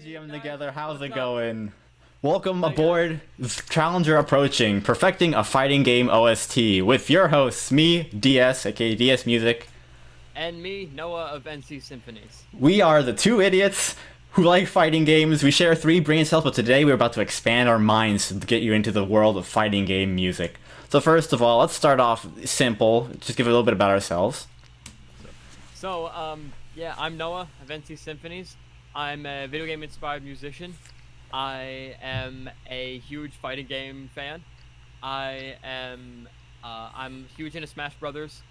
VGM together. How's it going? Welcome aboard Challenger approaching, perfecting a fighting game OST with your hosts, me, DS, aka DS Music, and me, Noah of NC Symphonies. We are the two idiots who like fighting games. We share three brain cells, but today we're about to expand our minds to get you into the world of fighting game music. So first of all, let's start off simple. Just give a little bit about ourselves. Yeah, I'm Noah of NC Symphonies. I'm a video game inspired musician. I am a huge fighting game fan. I'm huge into Smash Brothers.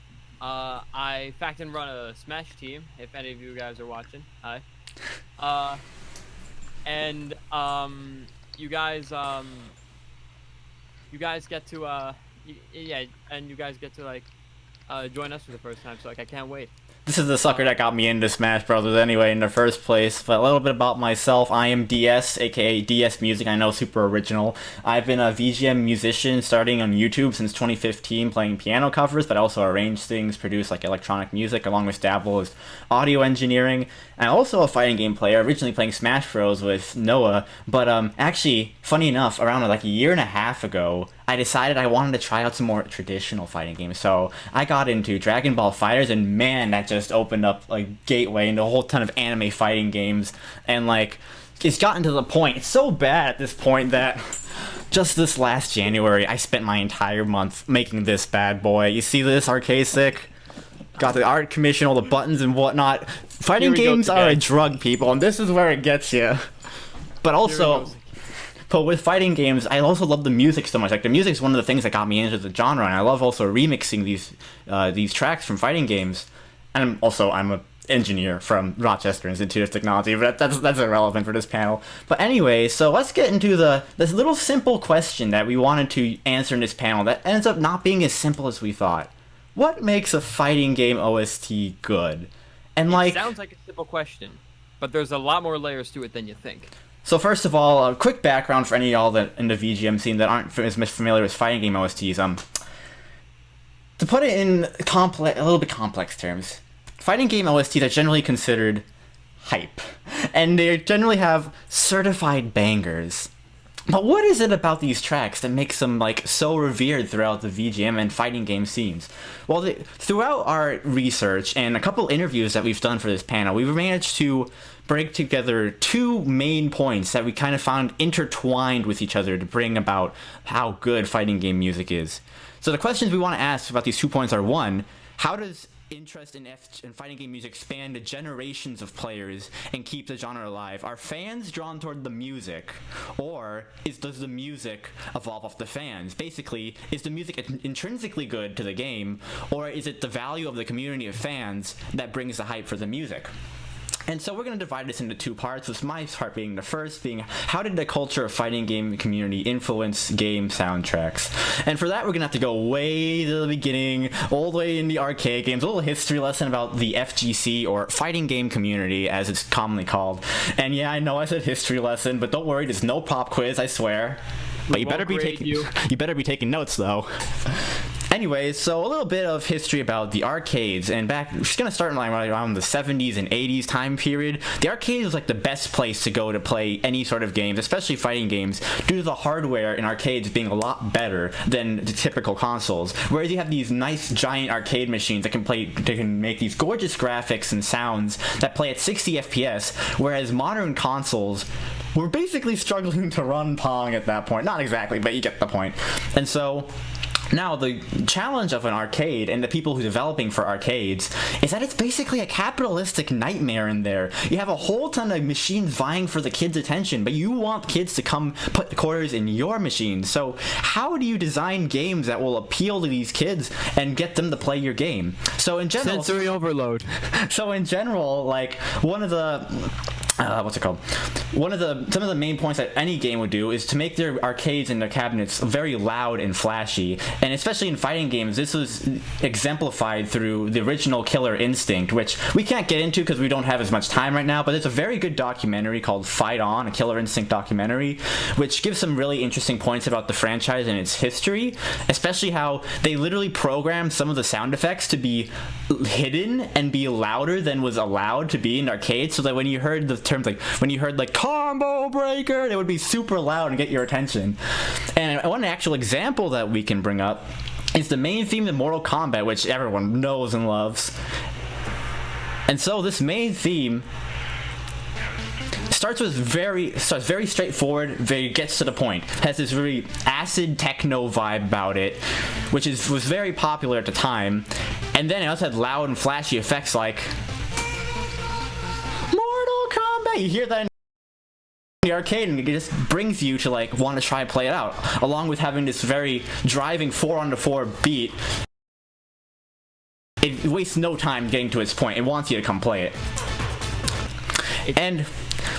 I fact and run a Smash team, if any of you guys are watching. Hi. You guys get to join us for the first time, so I can't wait. This is the sucker that got me into Smash Brothers anyway in the first place. But a little bit about myself. I am DS, aka DS Music. I know, super original. I've been a VGM musician starting on YouTube since 2015, playing piano covers, but I also arrange things, produce like electronic music, along with dabble with audio engineering. I'm also a fighting game player, originally playing Smash Bros with Noah. But actually, funny enough, around like a year and a half ago, I decided I wanted to try out some more traditional fighting games. So I got into Dragon Ball FighterZ, and man, that just opened up a gateway into a whole ton of anime fighting games. And like, it's gotten to the point, it's so bad at this point that just this last January, I spent my entire month making this bad boy. You see this arcade stick? Got the art commission, all the buttons and whatnot. Fighting games are a drug, people, and this is where it gets you. But also, but with fighting games, I also love the music so much. Like, the music is one of the things that got me into the genre, and I love also remixing these tracks from fighting games. And I'm an engineer from Rochester Institute of Technology, but that's irrelevant for this panel. But anyway, so let's get into this little simple question that we wanted to answer in this panel that ends up not being as simple as we thought. What makes a fighting game OST good? And it sounds like a simple question, but there's a lot more layers to it than you think. So first of all, a quick background for any of y'all that in the VGM scene that aren't as much familiar with fighting game OSTs. To put it in a little bit complex terms, fighting game OSTs are generally considered hype, and they generally have certified bangers. But what is it about these tracks that makes them like so revered throughout the VGM and fighting game scenes? Well, throughout our research and a couple interviews that we've done for this panel, we've managed to break together two main points that we kind of found intertwined with each other to bring about how good fighting game music is. So the questions we want to ask about these 2 points are: one, how does interest in fighting game music span to generations of players and keep the genre alive? Are fans drawn toward the music, or does the music evolve off the fans? Basically, is the music intrinsically good to the game, or is it the value of the community of fans that brings the hype for the music? And so we're going to divide this into two parts, with my part being the first being, how did the culture of fighting game community influence game soundtracks? And for that, we're going to have to go way to the beginning, all the way in the arcade games, a little history lesson about the FGC, or fighting game community, as it's commonly called. And yeah, I know I said history lesson, but don't worry, there's no pop quiz, I swear. But you better be taking notes, though. Anyways, so a little bit of history about the arcades, and we're just gonna start right around the 70s and 80s time period. The arcade was like the best place to go to play any sort of games, especially fighting games, due to the hardware in arcades being a lot better than the typical consoles. Whereas you have these nice giant arcade machines that can make these gorgeous graphics and sounds that play at 60 FPS, whereas modern consoles were basically struggling to run Pong at that point. Not exactly, but you get the point. And so now, the challenge of an arcade and the people who are developing for arcades is that it's basically a capitalistic nightmare in there. You have a whole ton of machines vying for the kids' attention, but you want kids to come put the quarters in your machines. So how do you design games that will appeal to these kids and get them to play your game? So in general, sensory overload. So in general, like, one of the some of the main points that any game would do is to make their arcades and their cabinets very loud and flashy. And especially in fighting games, this was exemplified through the original Killer Instinct, which we can't get into because we don't have as much time right now, but there's a very good documentary called Fight On, a Killer Instinct documentary, which gives some really interesting points about the franchise and its history, especially how they literally programmed some of the sound effects to be hidden and be louder than was allowed to be in arcades, so that when you heard the terms like when you heard like combo breaker, it would be super loud and get your attention. And one actual example that we can bring up is the main theme of Mortal Kombat, which everyone knows and loves. And so this main theme starts very straightforward, gets to the point. Has this very acid techno vibe about it, which was very popular at the time. And then it also had loud and flashy effects like Mortal Kombat. You hear that in the arcade, and it just brings you to like want to try and play it out, along with having this very driving 4-on-4 beat. It wastes no time getting to its point. It wants you to come play it. And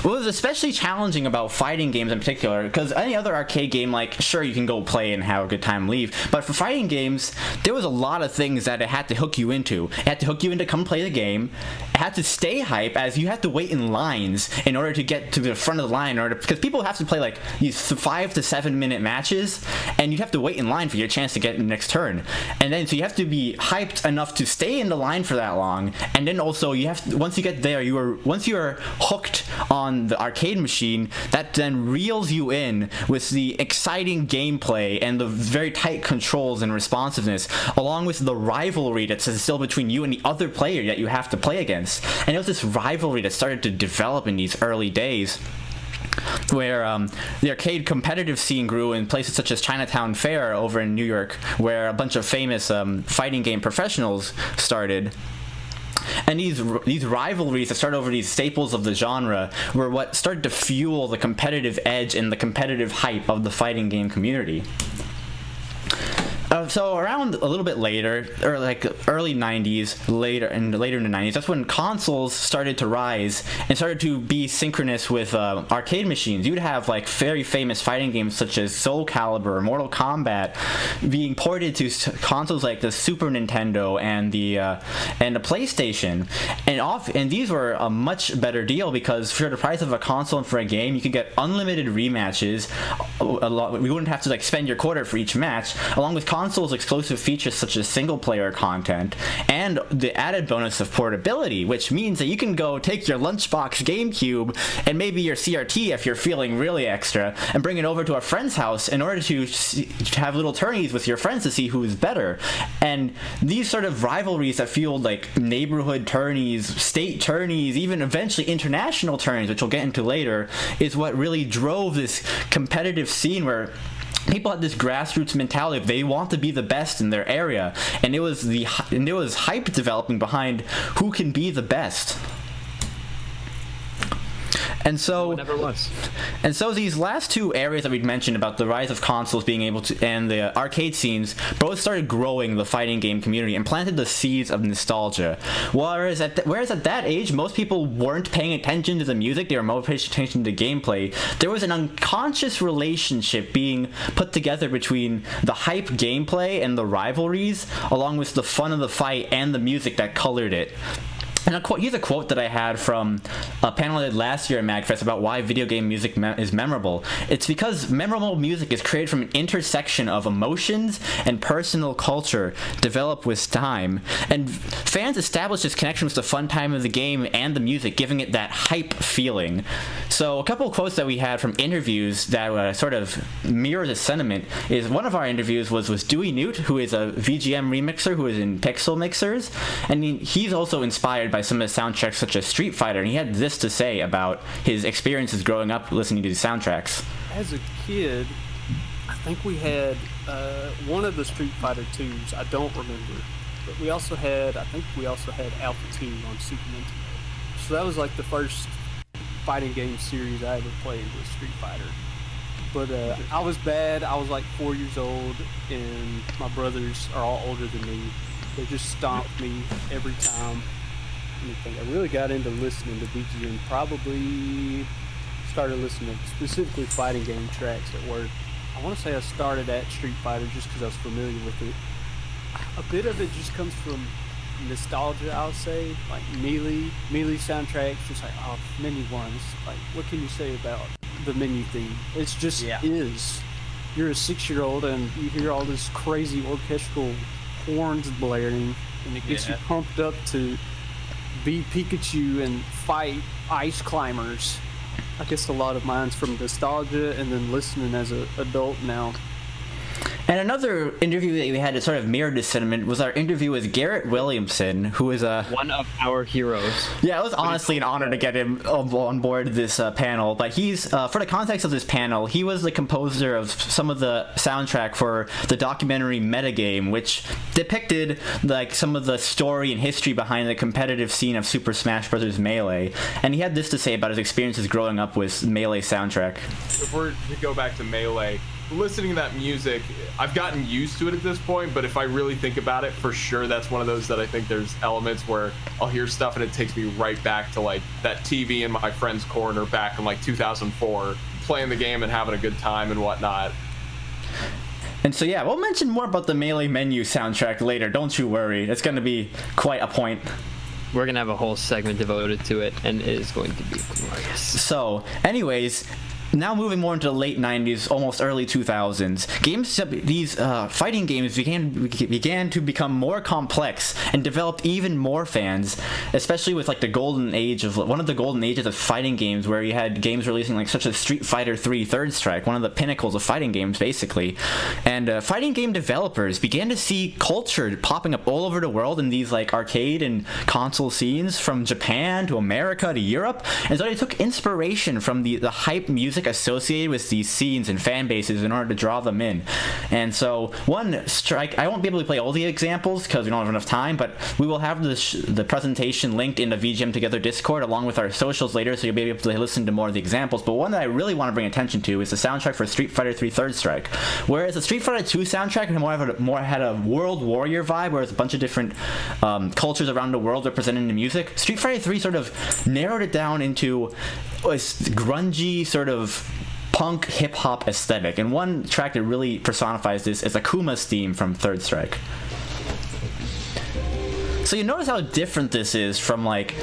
what was especially challenging about fighting games in particular, because any other arcade game, like, sure, you can go play and have a good time and leave, but for fighting games, there was a lot of things that it had to hook you into. It had to hook you in to come play the game. It had to stay hype, as you had to wait in lines in order to get to the front of the line, because people have to play like these 5 to 7 minute matches, and you have to wait in line for your chance to get the next turn. And then so you have to be hyped enough to stay in the line for that long, and then also you have to, once you get there, once you are hooked on the arcade machine, that then reels you in with the exciting gameplay and the very tight controls and responsiveness, along with the rivalry that's still between you and the other player that you have to play against. And it was this rivalry that started to develop in these early days, where the arcade competitive scene grew in places such as Chinatown Fair over in New York, where a bunch of famous fighting game professionals started. And these rivalries that started over these staples of the genre were what started to fuel the competitive edge and the competitive hype of the fighting game community. So around a little bit later, or like early 90s, later in the 90s, that's when consoles started to rise and started to be synchronous with arcade machines. You'd have like very famous fighting games such as Soul Calibur or Mortal Kombat being ported to consoles like the Super Nintendo and the PlayStation, and these were a much better deal, because for the price of a console and for a game, you could get unlimited rematches. We wouldn't have to like spend your quarter for each match, along with consoles exclusive features such as single player content, and the added bonus of portability, which means that you can go take your lunchbox GameCube and maybe your CRT if you're feeling really extra, and bring it over to a friend's house in order to have little tourneys with your friends to see who is better. And these sort of rivalries that fueled like neighborhood tourneys, state tourneys, even eventually international tourneys, which we'll get into later, is what really drove this competitive scene where people had this grassroots mentality. They want to be the best in their area, and it was hype developing behind who can be the best. And so, these last two areas that we'd mentioned about the rise of consoles being able to, and the arcade scenes, both started growing the fighting game community and planted the seeds of nostalgia. Whereas at that age, most people weren't paying attention to the music; they were more paying attention to gameplay. There was an unconscious relationship being put together between the hype gameplay and the rivalries, along with the fun of the fight and the music that colored it. And here's a quote that I had from a panel I did last year at MagFest about why video game music is memorable. It's because memorable music is created from an intersection of emotions and personal culture developed with time. And fans establish this connection with the fun time of the game and the music, giving it that hype feeling. So a couple of quotes that we had from interviews that sort of mirror this sentiment is, one of our interviews was with Dewey Newt, who is a VGM remixer who is in Pixel Mixers. And he's also inspired by some of the soundtracks such as Street Fighter, and he had this to say about his experiences growing up listening to these soundtracks. As a kid, I think we had one of the Street Fighter 2s, I don't remember, but we also had Alpha 2 on Super Nintendo. So that was like the first fighting game series I ever played was Street Fighter. But I was bad. I was like 4 years old, and my brothers are all older than me. They just stomped me every time. I really got into listening to VGM, probably started listening to specifically fighting game tracks at work. I want to say I started at Street Fighter just because I was familiar with it. A bit of it just comes from nostalgia, I'll say, like Melee soundtracks, just like, oh, Menu 1, like, what can you say about the Menu theme? It's just is. You're a 6-year-old and you hear all this crazy orchestral horns blaring, and it gets you pumped up to be Pikachu and fight ice climbers. I guess a lot of mine's from nostalgia and then listening as an adult now. And another interview that we had that sort of mirrored this sentiment was our interview with Garrett Williamson, who is one of our heroes. Yeah, it was honestly an honor to get him on board this panel. But he's, for the context of this panel, he was the composer of some of the soundtrack for the documentary Metagame, which depicted like some of the story and history behind the competitive scene of Super Smash Bros. Melee. And he had this to say about his experiences growing up with Melee soundtrack. If we're to go back to Melee, listening to that music, I've gotten used to it at this point, but if I really think about it, for sure that's one of those that I think there's elements where I'll hear stuff and it takes me right back to like that TV in my friend's corner back in like 2004, playing the game and having a good time and whatnot. And so yeah, we'll mention more about the Melee menu soundtrack later, don't you worry. It's going to be quite a point. We're going to have a whole segment devoted to it, and it is going to be glorious. So, anyways, now moving more into the late 90s, almost early 2000s, these fighting games began to become more complex and developed even more fans, especially with like the golden age of one of the golden ages of fighting games, where you had games releasing like such as Street Fighter 3 Third Strike, one of the pinnacles of fighting games basically. And fighting game developers began to see culture popping up all over the world in these like arcade and console scenes, from Japan to America to Europe. And so they took inspiration from the hype music associated with these scenes and fan bases in order to draw them in. And so one strike, I won't be able to play all the examples because we don't have enough time, but we will have the presentation linked in the VGMTogether Discord along with our socials later, so you'll be able to listen to more of the examples. But one that I really want to bring attention to is the soundtrack for Street Fighter 3 Third Strike. Whereas the Street Fighter 2 soundtrack had a World Warrior vibe, where it's a bunch of different cultures around the world represented in the music, Street Fighter 3 sort of narrowed it down into a grungy sort of punk hip-hop aesthetic. And one track that really personifies this is Akuma's theme from Third Strike. So you notice how different this is from like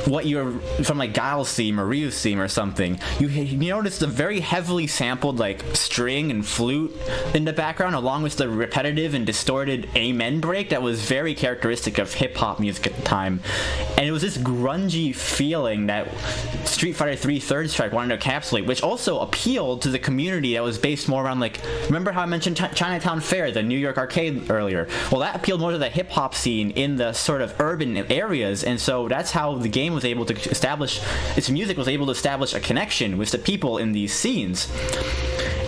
Guile's theme or Ryu's theme or something. You notice the very heavily sampled like string and flute in the background, along with the repetitive and distorted amen break that was very characteristic of hip-hop music at the time. And it was this grungy feeling that Street Fighter 3 Third Strike wanted to encapsulate, which also appealed to the community that was based more around like, remember how I mentioned Chinatown Fair, the New York arcade earlier? Well, that appealed more to the hip-hop scene in the sort of urban areas, and so that's how the game was able to establish, its music was able to establish a connection with the people in these scenes.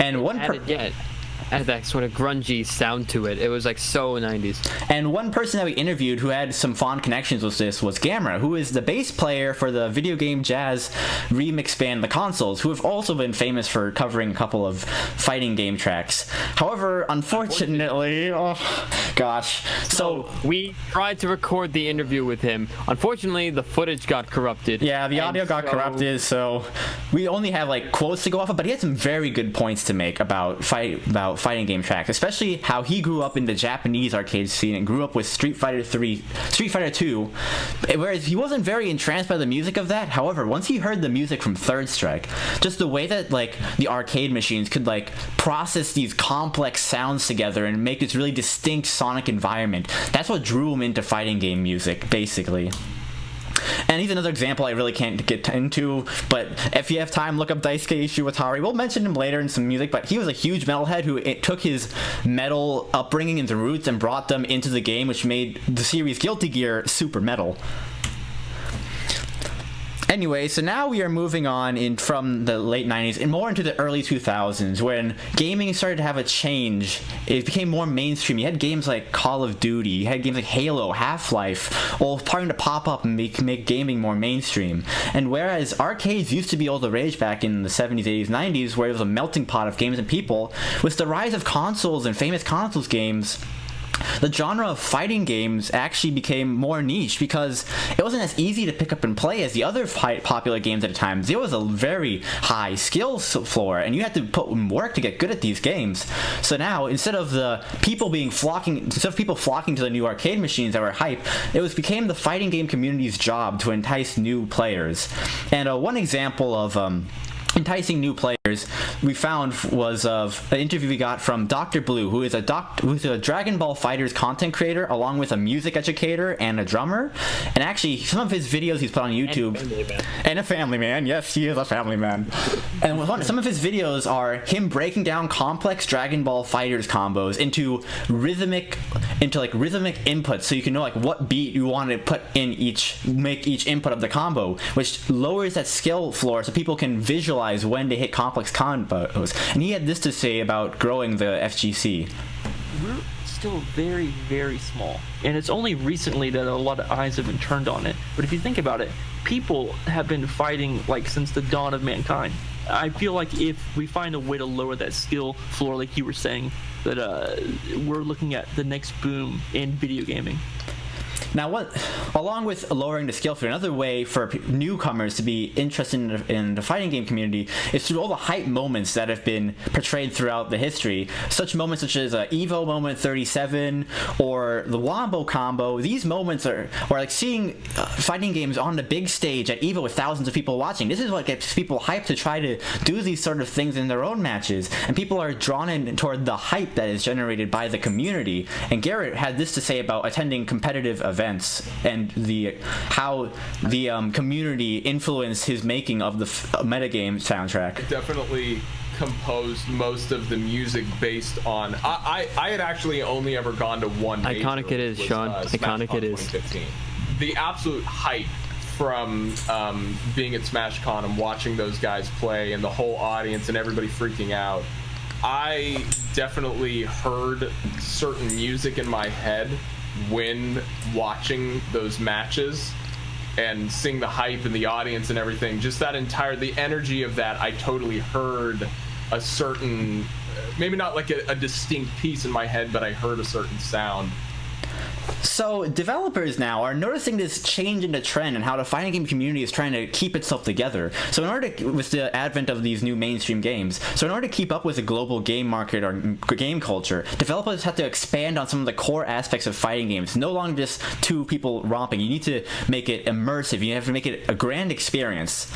And one had that sort of grungy sound to it. It was like so 90s. And one person that we interviewed who had some fond connections with this was Gamera, who is the bass player for the video game jazz remix band The Consoles, who have also been famous for covering a couple of fighting game tracks. However, unfortunately, so we tried to record the interview with him. Unfortunately, the footage got corrupted. Yeah, the audio got corrupted, so we only have like quotes to go off of, but he had some very good points to make about fighting game tracks, especially how he grew up in the Japanese arcade scene and grew up with Street Fighter 2, whereas he wasn't very entranced by the music of that. However, once he heard the music from Third Strike, just the way that like the arcade machines could like process these complex sounds together and make this really distinct sonic environment, that's what drew him into fighting game music, basically. And he's another example I really can't get into, but if you have time, look up Daisuke Ishiwatari. We'll mention him later in some music, but he was a huge metalhead who took his metal upbringing and the roots and brought them into the game, which made the series Guilty Gear super metal. Anyway, so now we are moving on from the late 90s and more into the early 2000s, when gaming started to have a change. It became more mainstream. You had games like Call of Duty, you had games like Halo, Half-Life, all starting to pop up and make gaming more mainstream. And whereas arcades used to be all the rage back in the 70s, 80s, 90s, where it was a melting pot of games and people, with the rise of consoles and famous consoles games, the genre of fighting games actually became more niche because it wasn't as easy to pick up and play as the other popular games at the time. There was a very high skill floor, and you had to put in work to get good at these games. So now, instead of people flocking to the new arcade machines that were hype, it became the fighting game community's job to entice new players. And one example of enticing new players listeners, we found was of an interview we got from Dr. Blue, who's a Dragon Ball FighterZ content creator, along with a music educator and a drummer. And actually, some of his videos he's put on YouTube, and a family man. Yes, he is a family man. And some of his videos are him breaking down complex Dragon Ball FighterZ combos into rhythmic inputs, so you can know like what beat you want to put in make each input of the combo, which lowers that skill floor so people can visualize when to hit complex combos. And he had this to say about growing the FGC. We're still very, very small, and it's only recently that a lot of eyes have been turned on it. But if you think about it, people have been fighting like since the dawn of mankind. I feel like if we find a way to lower that skill floor, like you were saying, that we're looking at the next boom in video gaming. Now, along with lowering the skill floor, another way for newcomers to be interested in the fighting game community is through all the hype moments that have been portrayed throughout the history. Such moments such as Evo Moment 37 or the Wombo Combo. These moments are like seeing fighting games on the big stage at Evo with thousands of people watching. This is what gets people hyped to try to do these sort of things in their own matches. And people are drawn in toward the hype that is generated by the community. And Garrett had this to say about attending competitive events and how the community influenced his making of the metagame soundtrack. Definitely composed most of the music based on. I had actually only ever gone to one. Iconic it is, Sean. Iconic it is. The absolute hype from being at SmashCon and watching those guys play and the whole audience and everybody freaking out. I definitely heard certain music in my head when watching those matches and seeing the hype and the audience and everything. Just the energy of that, I totally heard a certain, maybe not like a distinct piece in my head, but I heard a certain sound. So developers now are noticing this change in the trend and how the fighting game community is trying to keep itself together. So in order to, with the advent of these new mainstream games, so in order to keep up with the global game market or game culture, developers have to expand on some of the core aspects of fighting games. No longer just two people romping. You need to make it immersive. You have to make it a grand experience.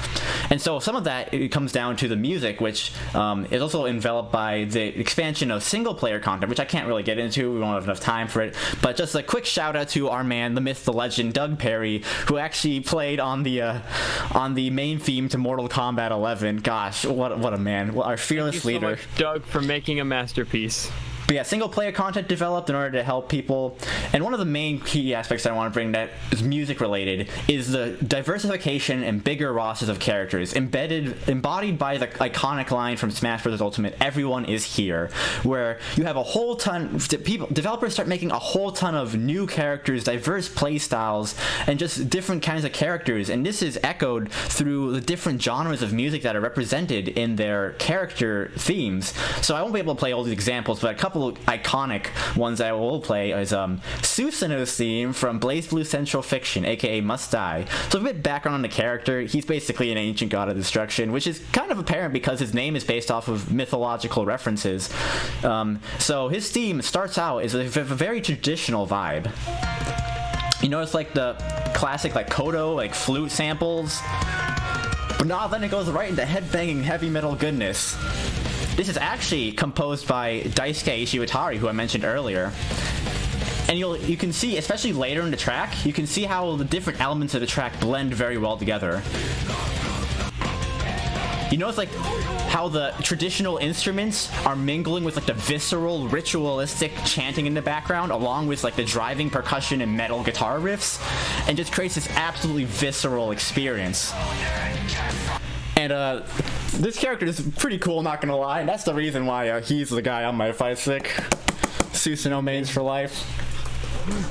And so some of that, it comes down to the music, which is also enveloped by the expansion of single-player content, which I can't really get into. We won't have enough time for it. But just a quick shout out to our man, the myth, the legend, Doug Perry, who actually played on the main theme to Mortal Kombat 11. Gosh, what a man! Our fearless leader. Thank you so much, Doug, for making a masterpiece. But yeah, single-player content developed in order to help people. And one of the main key aspects I want to bring that is music-related is the diversification and bigger rosters of characters, embodied by the iconic line from Smash Bros. Ultimate, "Everyone is here," where you have a whole ton developers start making a whole ton of new characters, diverse play styles, and just different kinds of characters. And this is echoed through the different genres of music that are represented in their character themes. So I won't be able to play all these examples, but a couple iconic ones that I will play is Susanoo's theme from BlazBlue Central Fiction, aka Must Die. So a bit background on the character. He's basically an ancient god of destruction, which is kind of apparent because his name is based off of mythological references. So his theme starts out as a very traditional vibe. You notice like the classic like Kodo, like flute samples, but then it goes right into headbanging heavy metal goodness. This is actually composed by Daisuke Ishiwatari, who I mentioned earlier. And you can see, especially later in the track, you can see how the different elements of the track blend very well together. You notice like how the traditional instruments are mingling with like the visceral, ritualistic chanting in the background, along with like the driving percussion and metal guitar riffs, and just creates this absolutely visceral experience. And this character is pretty cool, not gonna lie, and that's the reason why he's the guy on my fight stick. Susanoo mains for life.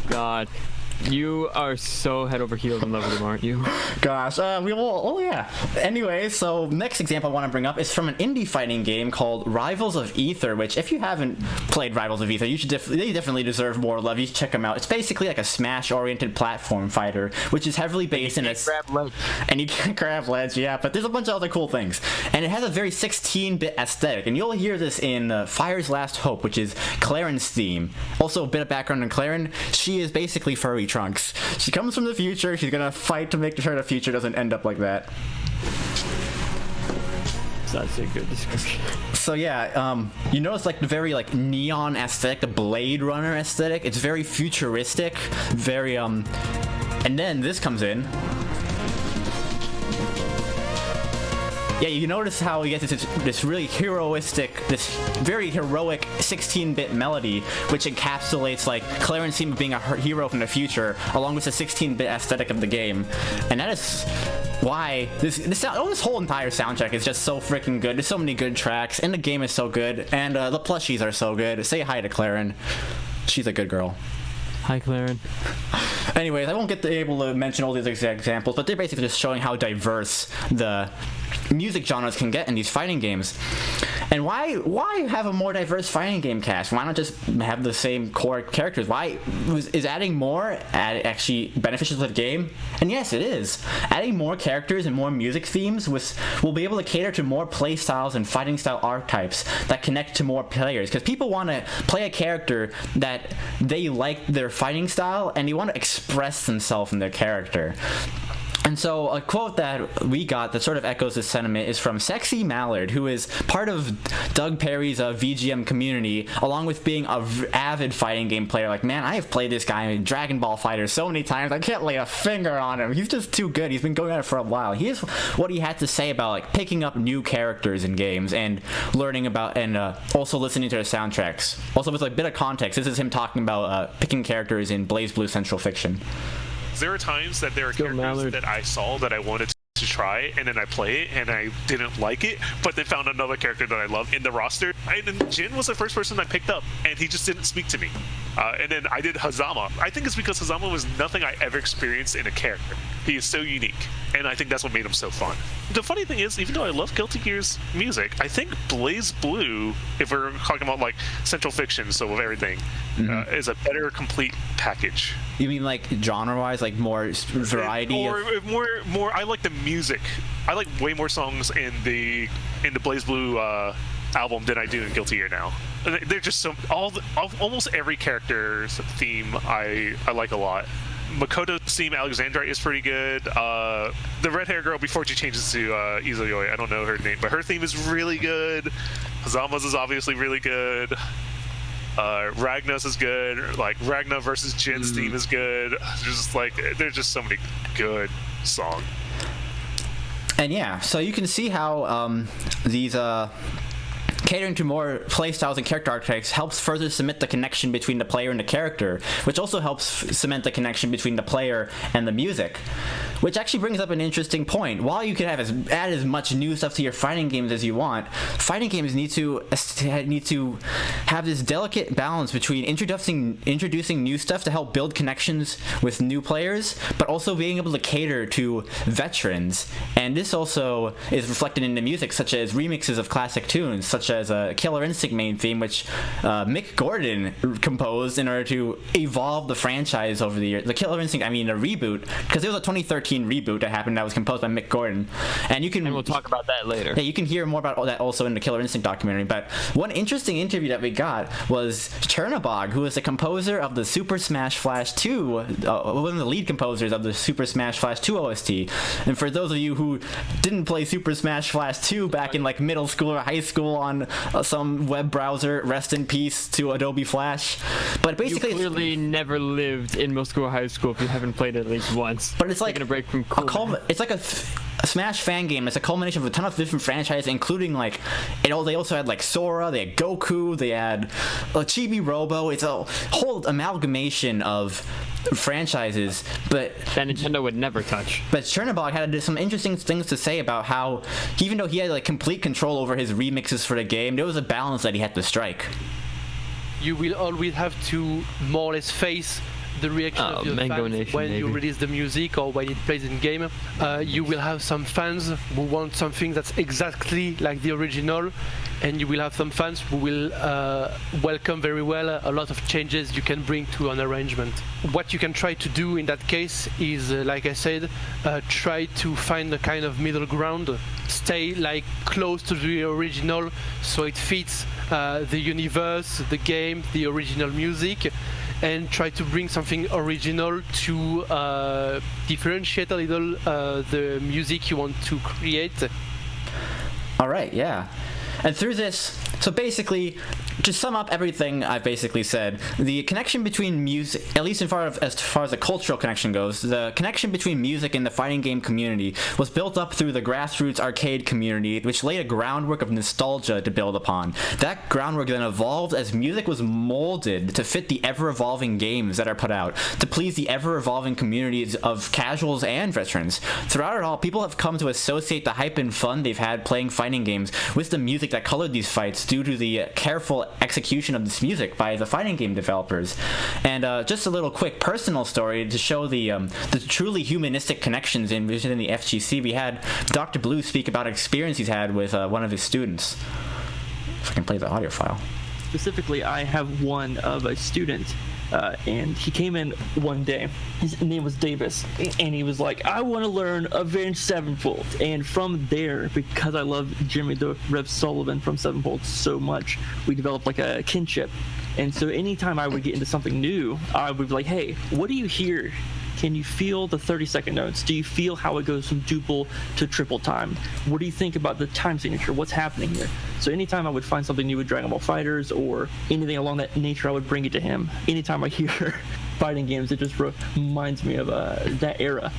God, you are so head over heels in love with him, aren't you? Gosh, we will. Oh yeah. Anyway, so next example I want to bring up is from an indie fighting game called Rivals of Aether, which if you haven't played Rivals of Aether, you should they definitely deserve more love. You should check them out. It's basically like a Smash-oriented platform fighter, which is heavily based in a. And you can grab ledge, yeah. But there's a bunch of other cool things, and it has a very 16-bit aesthetic, and you'll hear this in Fire's Last Hope, which is Claren's theme. Also, a bit of background on Claren. She is basically furry Trunks. She comes from the future. She's gonna fight to make sure the future doesn't end up like that. That's a good description. So yeah, you notice like the very like neon aesthetic, the Blade Runner aesthetic. It's very futuristic, very and then this comes in. Yeah, you notice how he gets this really heroistic, this very heroic 16-bit melody, which encapsulates like Clarence theme of being a hero from the future, along with the 16-bit aesthetic of the game, and that is why this whole entire soundtrack is just so freaking good. There's so many good tracks, and the game is so good, and the plushies are so good. Say hi to Claren. She's a good girl. Hi, Claren. Anyways, I won't get able to mention all these exact examples, but they're basically just showing how diverse the music genres can get in these fighting games. And why have a more diverse fighting game cast? Why not just have the same core characters? Why is adding more actually beneficial to the game? And yes, it is. Adding more characters and more music themes will be able to cater to more play styles and fighting style archetypes that connect to more players. Because people want to play a character that they like their fighting style and they want to express themselves in their character. And so a quote that we got that sort of echoes this sentiment is from Sexy Mallard, who is part of Doug Perry's VGM community, along with being an avid fighting game player. Like, man, I have played this guy in Dragon Ball Fighter so many times, I can't lay a finger on him. He's just too good. He's been going at it for a while. Here's what he had to say about like picking up new characters in games and learning about and also listening to the soundtracks. Also, with a bit of context, this is him talking about picking characters in BlazBlue Central Fiction. There are times that there are characters that I saw that I wanted to try, and then I play it, and I didn't like it, but then found another character that I love in the roster. And Jin was the first person I picked up, and he just didn't speak to me. And then I did Hazama. I think it's because Hazama was nothing I ever experienced in a character. He is so unique, and I think that's what made him so fun. The funny thing is, even though I love Guilty Gear's music, I think BlazBlue, if we're talking about like Central Fiction, so of everything, is a better complete package. You mean like genre-wise, like more variety? Or more. I like the music. I like way more songs in the BlazBlue album than I do in Guilty Gear now. They're just so almost every character's theme I like a lot. Makoto's theme, Alexandrite, is pretty good. The red-haired girl, before she changes to Izuyoi, I don't know her name, but her theme is really good. Hazama's is obviously really good. Ragna's is good. Like Ragna versus Jin's theme is good. There's just so many good songs. And yeah, so you can see how these catering to more playstyles and character archetypes helps further cement the connection between the player and the character, which also helps cement the connection between the player and the music. Which actually brings up an interesting point. While you can add as much new stuff to your fighting games as you want, fighting games need to have this delicate balance between introducing new stuff to help build connections with new players, but also being able to cater to veterans. And this also is reflected in the music, such as remixes of classic tunes, such as a Killer Instinct main theme, which Mick Gordon composed in order to evolve the franchise over the years. The Killer Instinct, I mean, a reboot, because there was a 2013 reboot that happened that was composed by Mick Gordon, and we'll talk about that later. Yeah, you can hear more about all that also in the Killer Instinct documentary. But one interesting interview that we got was Chernobog, who is the composer of the Super Smash Flash 2, one of the lead composers of the Super Smash Flash 2 OST. And for those of you who didn't play Super Smash Flash 2 back in like middle school or high school on some web browser, rest in peace to Adobe Flash. But basically, you clearly never lived in middle school or high school if you haven't played it at least once. But it's like taking a break from cool. It's like a Smash fan game. It's a culmination of a ton of different franchises, including like they also had like Sora, they had Goku, they had Chibi Robo. It's a whole amalgamation of franchises, but that Nintendo would never touch. But Chernobog had some interesting things to say about how, even though he had like complete control over his remixes for the game, there was a balance that he had to strike. You will always have to more or less face the reaction of your fans Nation, when maybe. you release the music or when it plays in game. You will have some fans who want something that's exactly like the original, and you will have some fans who will welcome very well a lot of changes you can bring to an arrangement. What you can try to do in that case is, like I said, try to find a kind of middle ground, stay like close to the original so it fits the universe, the game, the original music, and try to bring something original to differentiate a little the music you want to create. All right, yeah. And through this, so basically, to sum up everything I've basically said, the connection between music, at least as far as the cultural connection goes, the connection between music and the fighting game community was built up through the grassroots arcade community, which laid a groundwork of nostalgia to build upon. That groundwork then evolved as music was molded to fit the ever-evolving games that are put out, to please the ever-evolving communities of casuals and veterans. Throughout it all, people have come to associate the hype and fun they've had playing fighting games with the music that colored these fights due to the careful execution of this music by the fighting game developers. And just a little quick personal story to show the truly humanistic connections within the FGC. We had Dr. Blue speak about an experience he's had with one of his students. If I can play the audio file. Specifically, I have one of a student, and he came in one day. His name was Davis, and he was like, I want to learn Avenged Sevenfold. And from there, because I love Jimmy the Rev Sullivan from Sevenfold so much, we developed like a kinship. And so anytime I would get into something new, I would be like, hey, what do you hear? Can you feel the 30-second notes? Do you feel how it goes from duple to triple time? What do you think about the time signature? What's happening here? So anytime I would find something new with Dragon Ball FighterZ or anything along that nature, I would bring it to him. Anytime I hear fighting games, it just reminds me of that era.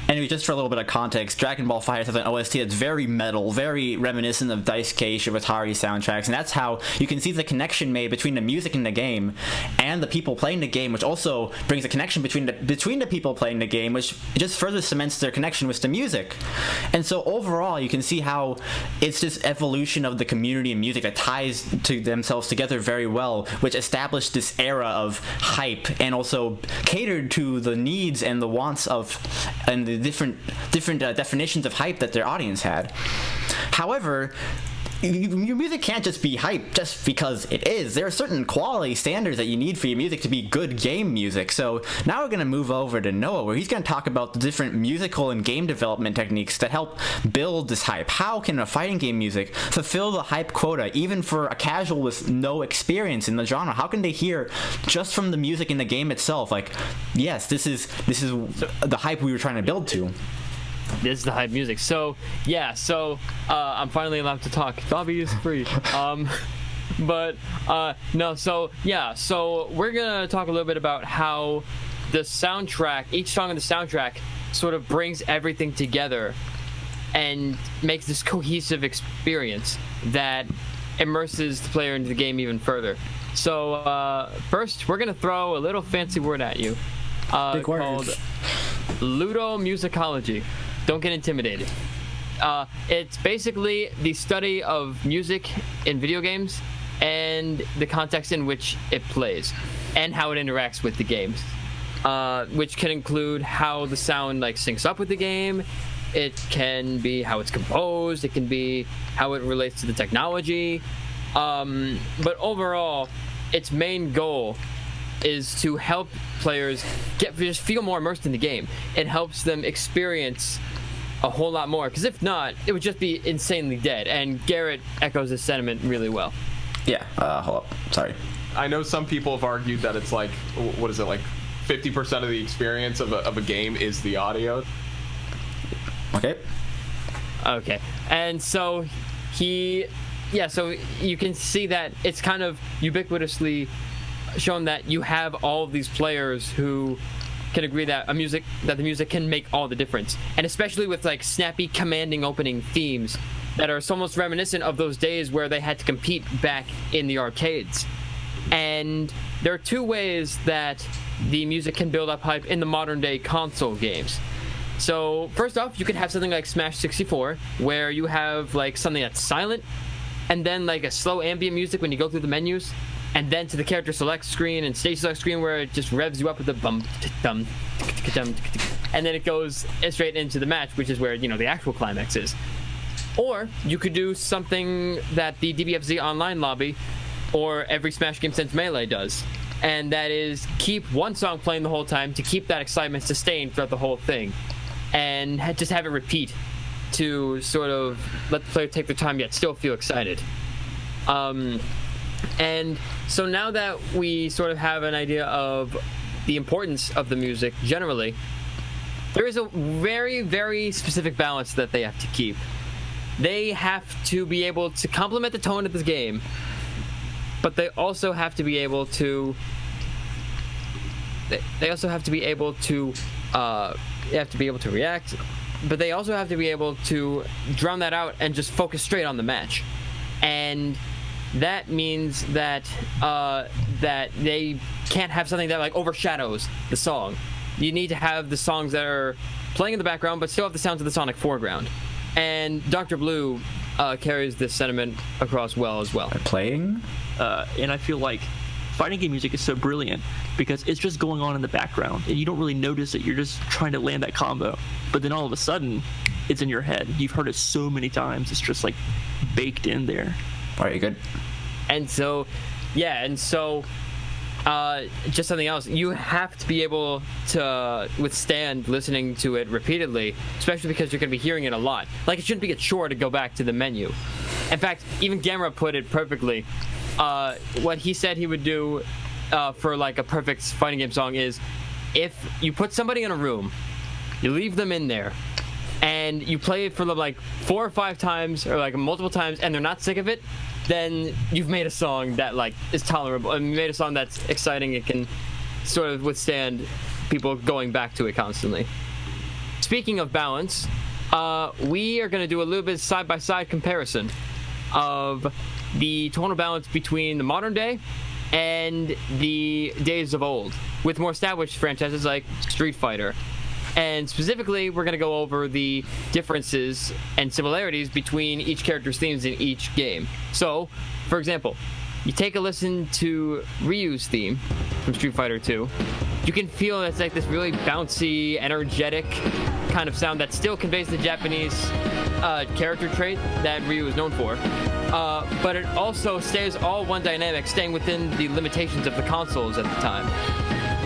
Anyway, just for a little bit of context, Dragon Ball FighterZ has an OST that's very metal, very reminiscent of Daisuke Shibutari soundtracks, and that's how you can see the connection made between the music in the game and the people playing the game, which also brings a connection between the people playing the game, which just further cements their connection with the music. And so overall, you can see how it's this evolution of the community and music that ties to themselves together very well, which established this era of hype and also catered to the needs and the wants of and the different definitions of hype that their audience had. However, your music can't just be hype just because it is. There are certain quality standards that you need for your music to be good game music. So now we're going to move over to Noah, where he's going to talk about the different musical and game development techniques that help build this hype. How can a fighting game music fulfill the hype quota, even for a casual with no experience in the genre? How can they hear just from the music in the game itself, like, yes, this is the hype we were trying to build to? This is the hype music. So yeah, I'm finally allowed to talk. Dobby is free. No, so yeah, so we're gonna talk a little bit about how the soundtrack, each song on the soundtrack, sort of brings everything together and makes this cohesive experience that immerses the player into the game even further. So first, we're gonna throw a little fancy word at you called ludomusicology. Don't get intimidated. It's basically the study of music in video games and the context in which it plays and how it interacts with the games, which can include how the sound like syncs up with the game. It can be how it's composed. It can be how it relates to the technology. But overall, its main goal is to help players just feel more immersed in the game. It helps them experience a whole lot more, because if not, it would just be insanely dead. And Garrett echoes this sentiment really well. Yeah, hold up. Sorry. I know some people have argued that it's like, what is it, like 50% of the experience of a game is the audio. Okay. And so so you can see that it's kind of ubiquitously shown that you have all of these players who can agree that the music can make all the difference, and especially with like snappy, commanding opening themes that are almost reminiscent of those days where they had to compete back in the arcades. And there are two ways that the music can build up hype in the modern day console games. So first off, you could have something like Smash 64, where you have like something that's silent, and then like a slow ambient music when you go through the menus, and then to the character select screen and stage select screen where it just revs you up with the bum dum, and then it goes straight into the match, which is where the actual climax is. Or you could do something that the DBFZ online lobby or every Smash game since Melee does, and that is keep one song playing the whole time to keep that excitement sustained throughout the whole thing, and just have it repeat to sort of let the player take their time yet still feel excited. And so now that we sort of have an idea of the importance of the music generally, there is a very, very specific balance that they have to keep. they have to be able to complement the tone of this game, but they also have to be able to they also have to be able to react, but they also have to be able to drown that out and just focus straight on the match. And that means that that they can't have something that like overshadows the song. You need to have the songs that are playing in the background but still have the sounds of the sonic foreground. And Dr. Blue carries this sentiment across well as well. Playing? And I feel like fighting game music is so brilliant because it's just going on in the background and you don't really notice it. You're just trying to land that combo, but then all of a sudden it's in your head. You've heard it so many times, it's just like baked in there. All right, you good? And so just something else, you have to be able to withstand listening to it repeatedly, especially because you're going to be hearing it a lot. Like, it shouldn't be a chore to go back to the menu. In fact, even Gamera put it perfectly. What he said he would do for like a perfect fighting game song is, if you put somebody in a room, you leave them in there, and you play it for them like 4 or 5 times or like multiple times, and they're not sick of it, then you've made a song that like is tolerable, and you made a song that's exciting. It can sort of withstand people going back to it constantly. Speaking of balance, we are going to do a little bit side-by-side comparison of the tonal balance between the modern day and the days of old, with more established franchises like Street Fighter. And specifically, we're going to go over the differences and similarities between each character's themes in each game. So, for example, you take a listen to Ryu's theme from Street Fighter 2. You can feel it's like this really bouncy, energetic kind of sound that still conveys the Japanese character trait that Ryu is known for. But it also stays all one dynamic, staying within the limitations of the consoles at the time.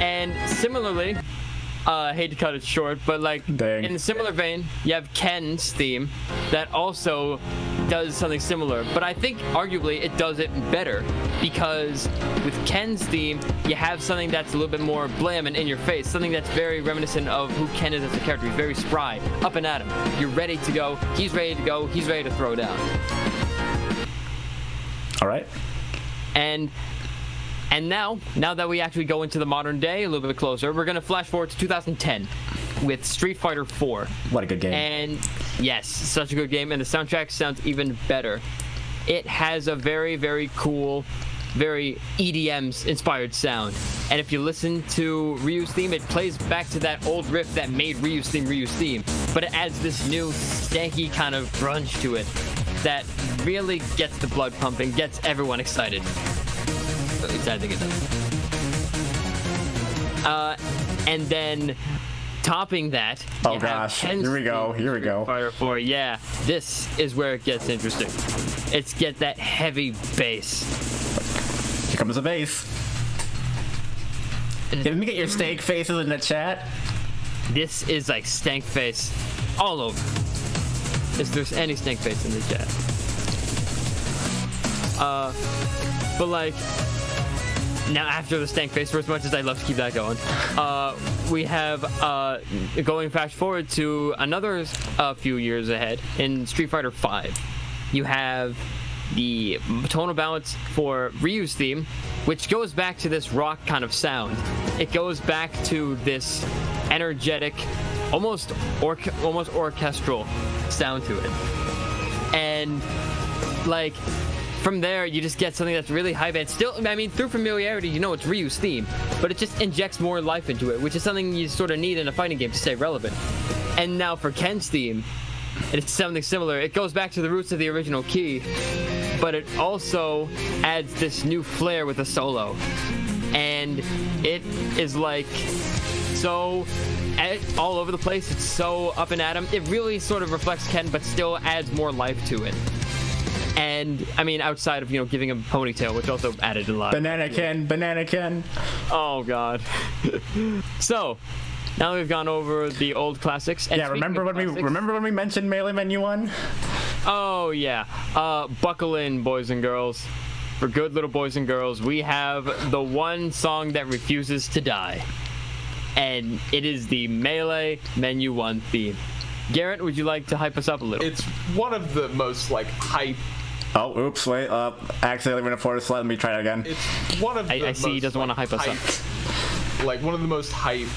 And similarly, I hate to cut it short, but like Dang. in a similar vein, you have Ken's theme that also does something similar, but I think arguably it does it better, because with Ken's theme, you have something that's a little bit more blam and in your face, something that's very reminiscent of who Ken is as a character. He's very spry, up and at him. You're ready to go, he's ready to go, he's ready to throw down. All right. And now that we actually go into the modern day a little bit closer, we're going to flash forward to 2010 with Street Fighter 4. What a good game. And yes, such a good game, and the soundtrack sounds even better. It has a very, very cool, very EDM-inspired sound. And if you listen to Ryu's theme, it plays back to that old riff that made Ryu's theme. But it adds this new, stanky kind of grunge to it that really gets the blood pumping, gets everyone excited. At least I think it does. And then topping that, oh gosh, here we go. Fighter 4, yeah, this is where it gets interesting. It's get that heavy bass. Here comes the bass. Let me get your steak faces in the chat. This is like stank face all over. If there's any stank face in the chat. But like, now after the stank face, for as much as I'd love to keep that going, we have going fast forward to another few years ahead in Street Fighter 5. You have the tonal balance for Ryu's theme, which goes back to this rock kind of sound. It goes back to this energetic, almost orchestral sound to it. And like, from there, you just get something that's really high band. Still, I mean, through familiarity, you know it's Ryu's theme, but it just injects more life into it, which is something you sort of need in a fighting game to stay relevant. And now for Ken's theme, it's something similar. It goes back to the roots of the original key, but it also adds this new flair with a solo. And it is like so all over the place. It's so up and at 'em. It really sort of reflects Ken, but still adds more life to it. And I mean, outside of, you know, giving him a ponytail, which also added a lot. Banana Ken. Oh god. So now we've gone over the old classics. And yeah, remember when we mentioned Melee Menu 1? Oh yeah. Buckle in, boys and girls. For good little boys and girls, we have the one song that refuses to die. And it is the Melee Menu 1 theme. Garrett, would you like to hype us up a little? It's one of the most like hype. Oh, oops, wait, accidentally went a forward slide. Let me try it again. It's one of the I see he doesn't want to hype us up. Like one of the most hype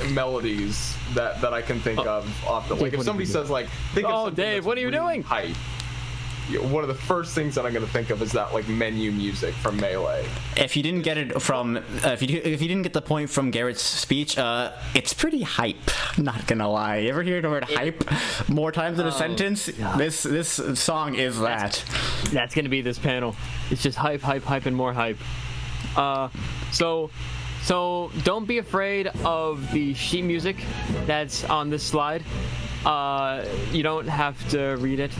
melodies that I can think of off the. Like if somebody says like, think of something Dave, that's what are you really doing? Hype. One of the first things that I'm gonna think of is that like menu music from Melee. If you didn't get it from, if you didn't get the point from Garrett's speech, it's pretty hype. Not gonna lie. You ever hear the word hype more times in a sentence? This song is that. That's gonna be this panel. It's just hype, hype, hype, and more hype. So don't be afraid of the sheet music that's on this slide. You don't have to read it.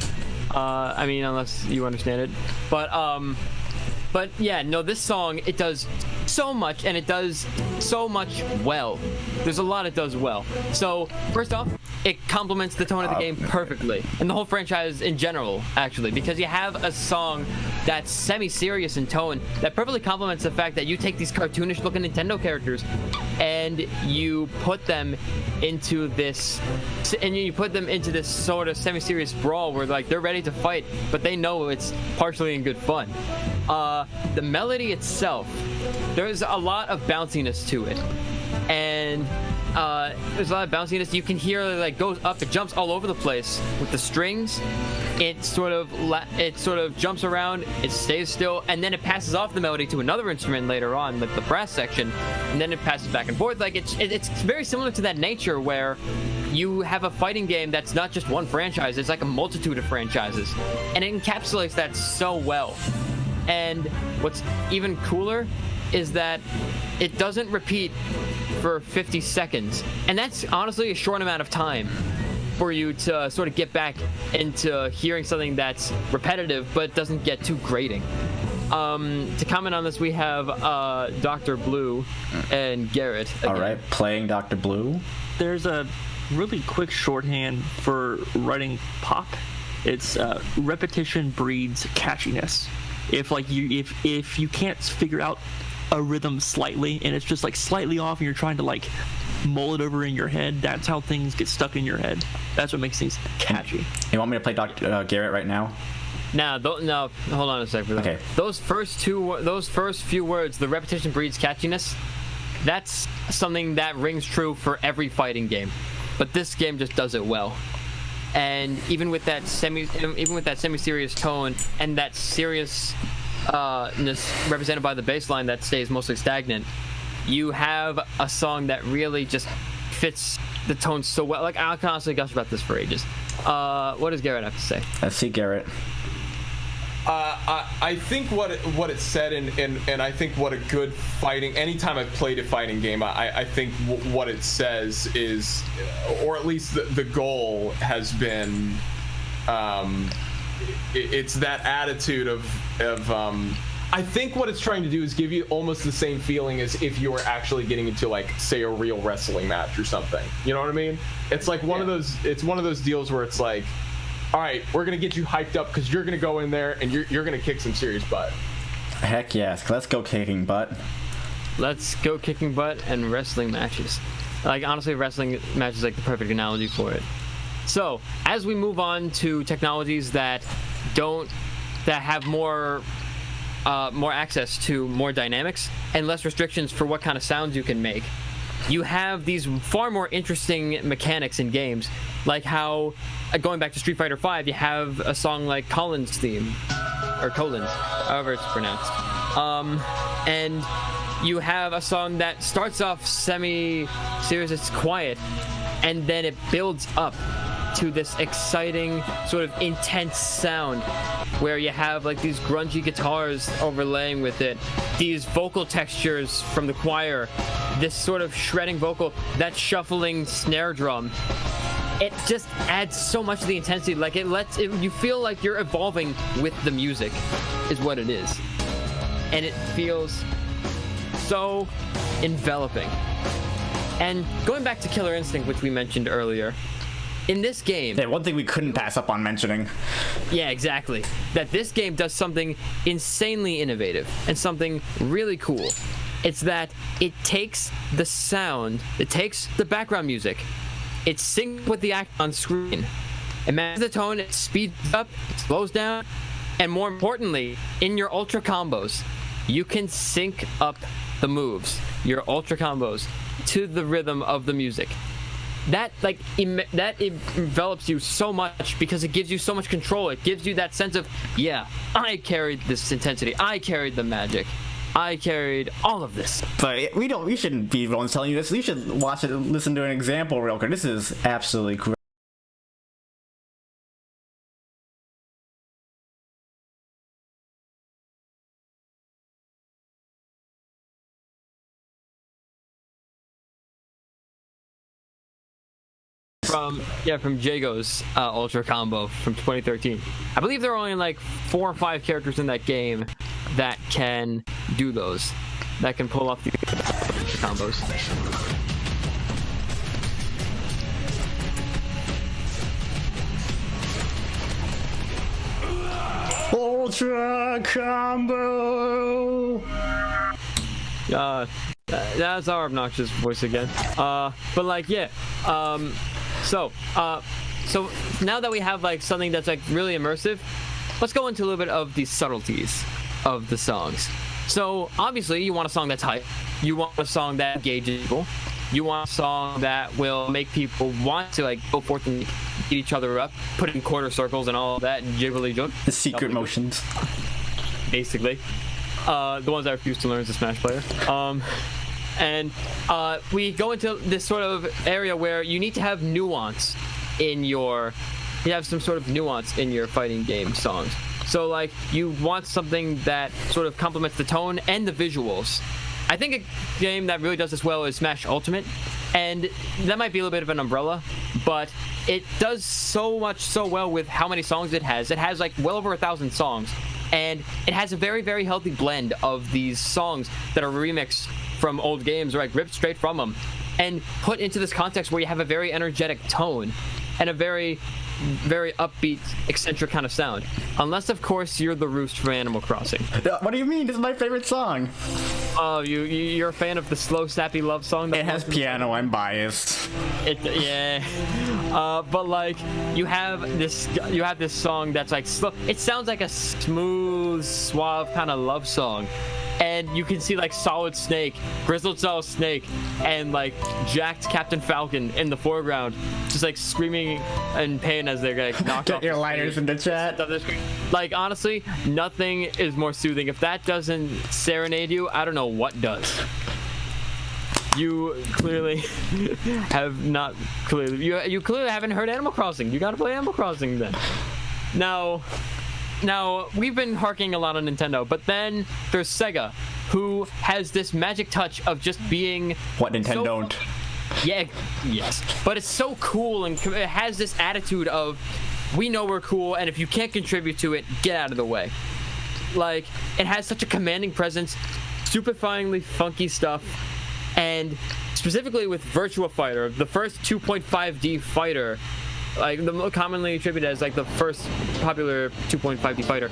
I mean, unless you understand it. But yeah, no, this song, it does so much, and it does so much well. There's a lot it does well. So, first off, it complements the tone of the game perfectly. And the whole franchise in general, actually. Because you have a song that's semi-serious in tone that perfectly complements the fact that you take these cartoonish-looking Nintendo characters and you put them into this... And you put them into this sort of semi-serious brawl where, like, they're ready to fight, but they know it's partially in good fun. The melody itself, there's a lot of bounciness to it, and there's a lot of bounciness. You can hear it like goes up, it jumps all over the place with the strings. It sort of jumps around, it stays still, and then it passes off the melody to another instrument later on, like the brass section, and then it passes back and forth. Like it's very similar to that nature where you have a fighting game that's not just one franchise, it's like a multitude of franchises, and it encapsulates that so well. And what's even cooler is that it doesn't repeat for 50 seconds. And that's honestly a short amount of time for you to sort of get back into hearing something that's repetitive but doesn't get too grating. To comment on this, we have Dr. Blue and Garrett again. All right, playing Dr. Blue. There's a really quick shorthand for writing pop. It's repetition breeds catchiness. If you can't figure out a rhythm slightly and it's just like slightly off and you're trying to like mull it over in your head, that's how things get stuck in your head. That's what makes things catchy. You want me to play Dr. Garrett right now? No, hold on a second. Okay. Those first few words, the repetition breeds catchiness, that's something that rings true for every fighting game. But this game just does it well. And even with that semi-serious tone and that seriousness represented by the bass line that stays mostly stagnant, you have a song that really just fits the tone so well. Like, I can honestly gush about this for ages. What does Garrett have to say? Let's see, Garrett. I think what it said, and I think what a good fighting. Anytime I've played a fighting game, I think what it says is, or at least the goal has been, it's that attitude of. I think what it's trying to do is give you almost the same feeling as if you were actually getting into, like, say, a real wrestling match or something. You know what I mean? It's like one of those. It's one of those deals where it's like, all right, we're gonna get you hyped up because you're gonna go in there and you're gonna kick some serious butt. Heck yes, let's go kicking butt. Let's go kicking butt and wrestling matches. Like, honestly, wrestling matches is like the perfect analogy for it. So, as we move on to technologies that have more access to more dynamics and less restrictions for what kind of sounds you can make, you have these far more interesting mechanics in games, like how, going back to Street Fighter V, you have a song like Colin's theme, or Colin's, however it's pronounced. And you have a song that starts off semi-serious, it's quiet, and then it builds up to this exciting, sort of intense sound where you have like these grungy guitars overlaying with it, these vocal textures from the choir, this sort of shredding vocal, that shuffling snare drum. It just adds so much to the intensity. Like, you feel like you're evolving with the music, is what it is. And it feels so enveloping. And going back to Killer Instinct, which we mentioned earlier, in this game... Yeah, one thing we couldn't pass up on mentioning. Yeah, exactly. That this game does something insanely innovative and something really cool. It's that it takes the sound, it takes the background music, it syncs with the act on screen. It matches the tone, it speeds up, it slows down, and more importantly, in your ultra combos, you can sync up the moves, your ultra combos, to the rhythm of the music. That envelops you so much because it gives you so much control. It gives you that sense of, yeah, I carried this intensity, I carried the magic, I carried all of this. But we shouldn't be the ones telling you this. You should watch it and listen to an example real quick. This is absolutely cool. From Jago's Ultra Combo from 2013. I believe there are only like 4 or 5 characters in that game that can do those, that can pull off the combos. Ultra Combo! That's our obnoxious voice again. But like, yeah. So now that we have like something that's like really immersive, let's go into a little bit of the subtleties of the songs. So obviously you want a song that's hype. You want a song that engages people. You want a song that will make people want to like go forth and beat each other up, put in quarter circles and all of that jiggly junk. The secret motions. Basically. The ones I refuse to learn as a Smash player. And we go into this sort of area where you need to have nuance in your, you have some sort of nuance in your fighting game songs. So like you want something that sort of complements the tone and the visuals. I think a game that really does this well is Smash Ultimate, and that might be a little bit of an umbrella, but it does so well with how many songs it has. It has like well over 1,000 songs, and it has a very, very healthy blend of these songs that are remixed from old games or like ripped straight from them and put into this context where you have a very energetic tone and a very, very upbeat, eccentric kind of sound. Unless, of course, you're the Roost from Animal Crossing. What do you mean? This is my favorite song. Oh, you're a fan of the slow, sappy love song? That it has piano. I'm biased. Yeah. But like you have this song that's like slow. It sounds like a smooth, suave kind of love song. And you can see like Solid Snake, Grizzled Solid Snake, and like jacked Captain Falcon in the foreground, just like screaming in pain as they're like knocked off. Get your lighters in the chat. Like honestly, nothing is more soothing. If that doesn't serenade you, I don't know what does. You clearly have not you clearly haven't heard Animal Crossing. You gotta play Animal Crossing then. Now, we've been harking a lot on Nintendo, but then there's Sega, who has this magic touch of just being... What Nintendo don't. Yeah, yes. But it's so cool, and it has this attitude of, we know we're cool, and if you can't contribute to it, get out of the way. Like, it has such a commanding presence, stupefyingly funky stuff, and specifically with Virtua Fighter, the first 2.5D fighter, like the most commonly attributed as like the first popular 2.5D fighter,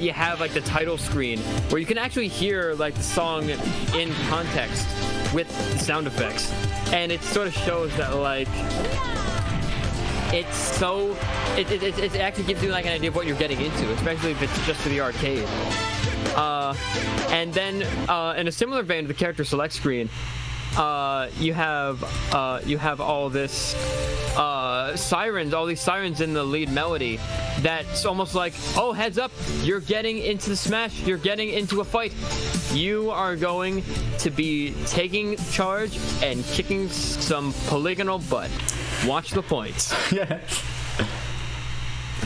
you have like the title screen where you can actually hear like the song in context with the sound effects, and it sort of shows that like it's so it actually gives you like an idea of what you're getting into, especially if it's just for the arcade. And then in a similar vein to the character select screen, you have all this sirens, all these sirens in the lead melody that's almost like, oh, heads up, you're getting into the smash, you're getting into a fight, you are going to be taking charge and kicking some polygonal butt. Watch the points. Yes.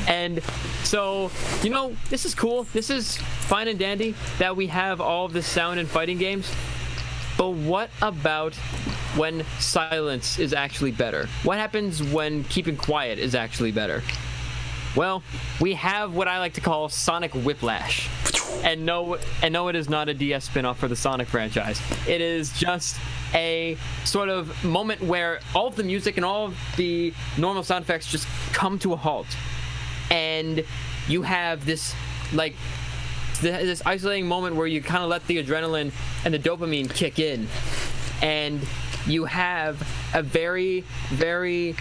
And so, you know, this is cool, this is fine and dandy that we have all of this sound in fighting games. But what about when silence is actually better? What happens when keeping quiet is actually better? Well, we have what I like to call Sonic Whiplash. And no, it is not a DS spin-off for the Sonic franchise. It is just a sort of moment where all of the music and all of the normal sound effects just come to a halt. And you have this, like, this isolating moment where you kind of let the adrenaline and the dopamine kick in, and you have a very, very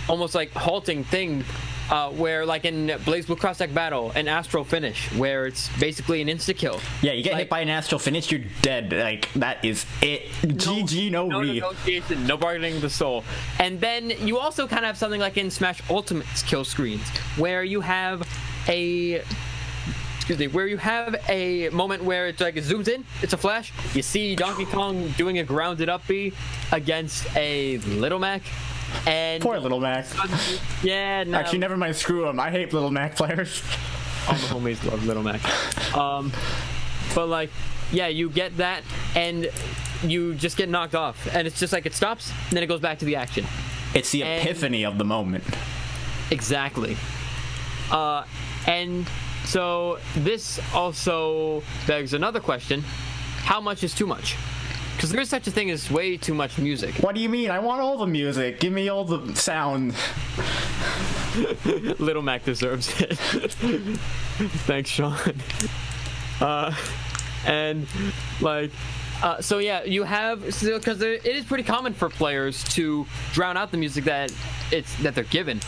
almost like halting thing where like in BlazBlue Cross Deck Battle, an Astral Finish, where it's basically an insta-kill. Yeah, you get hit by an Astral Finish, you're dead. Like, that is it. GG, no re. Negotiation, no bargaining with the soul. And then you also kind of have something like in Smash Ultimate's kill screens, where you have a moment where it's like it zooms in, it's a flash, you see Donkey Kong doing a grounded up B against a Little Mac. And Poor Little Mac. Yeah, no. Actually, never mind, screw him. I hate Little Mac players. All the homies love Little Mac. But like, yeah, you get that, and you just get knocked off, and it's just like it stops, and then it goes back to the action. It's the epiphany of the moment. Exactly. And so this also begs another question: how much is too much? Because there is such a thing as way too much music. What do you mean? I want all the music. Give me all the sound. Little Mac deserves it. Thanks, Sean. And like, so yeah, you have, because it is pretty common for players to drown out the music that they're given,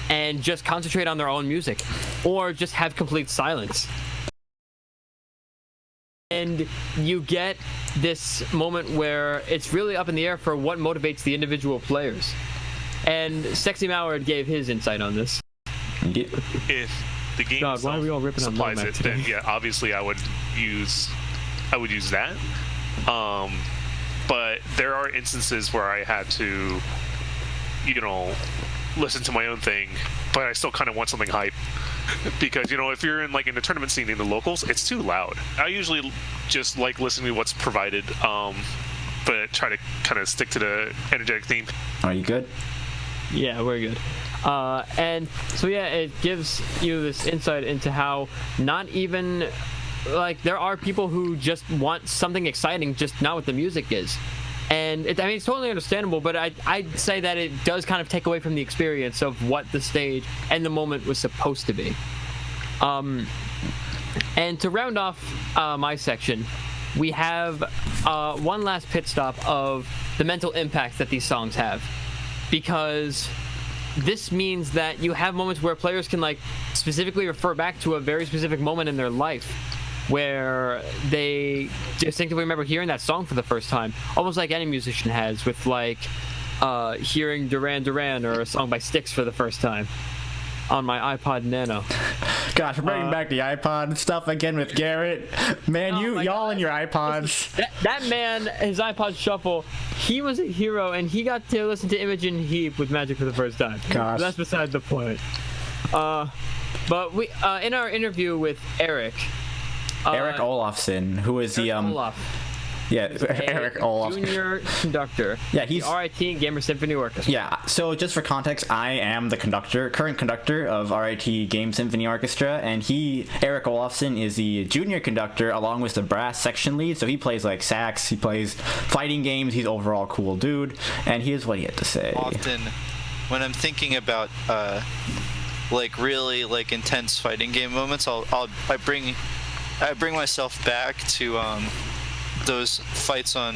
and just concentrate on their own music, or just have complete silence. And you get this moment where it's really up in the air for what motivates the individual players. And Sexy Mallard gave his insight on this. If the game God, why are we all ripping on supplies Little it, Mac then today? yeah, obviously I would use that. But there are instances where I had to, listen to my own thing, but I still kind of want something hype. Because, if you're in the tournament scene in the locals, it's too loud. I usually just like listening to what's provided, but try to kind of stick to the energetic theme. Are you good? Yeah, we're good. And so yeah, it gives you this insight into how not even, there are people who just want something exciting, just not what the music is. And it's totally understandable, but I'd say that it does kind of take away from the experience of what the stage and the moment was supposed to be. And to round off my section, we have one last pit stop of the mental impact that these songs have. Because this means that you have moments where players can specifically refer back to a very specific moment in their life, where they distinctly remember hearing that song for the first time, almost like any musician has with hearing Duran Duran or a song by Styx for the first time on my iPod Nano. Gosh, we're bringing back the iPod stuff again with Garrett. Man, y'all and your iPods. That man, his iPod Shuffle, he was a hero, and he got to listen to Imogen Heap with Magic for the first time. Gosh. But that's beside the point. But we in our interview with Eric Olafson, who is the Olaf. Yeah, Eric Olaf. Junior conductor. Yeah, he's the RIT Gamer Symphony Orchestra. Yeah, so just for context, I am the current conductor of RIT Game Symphony Orchestra, and Eric Olafson, is the junior conductor along with the brass section lead. So he plays sax, he plays fighting games. He's overall a cool dude, and here's what he had to say. Often, when I'm thinking about really intense fighting game moments, I bring myself back to those fights on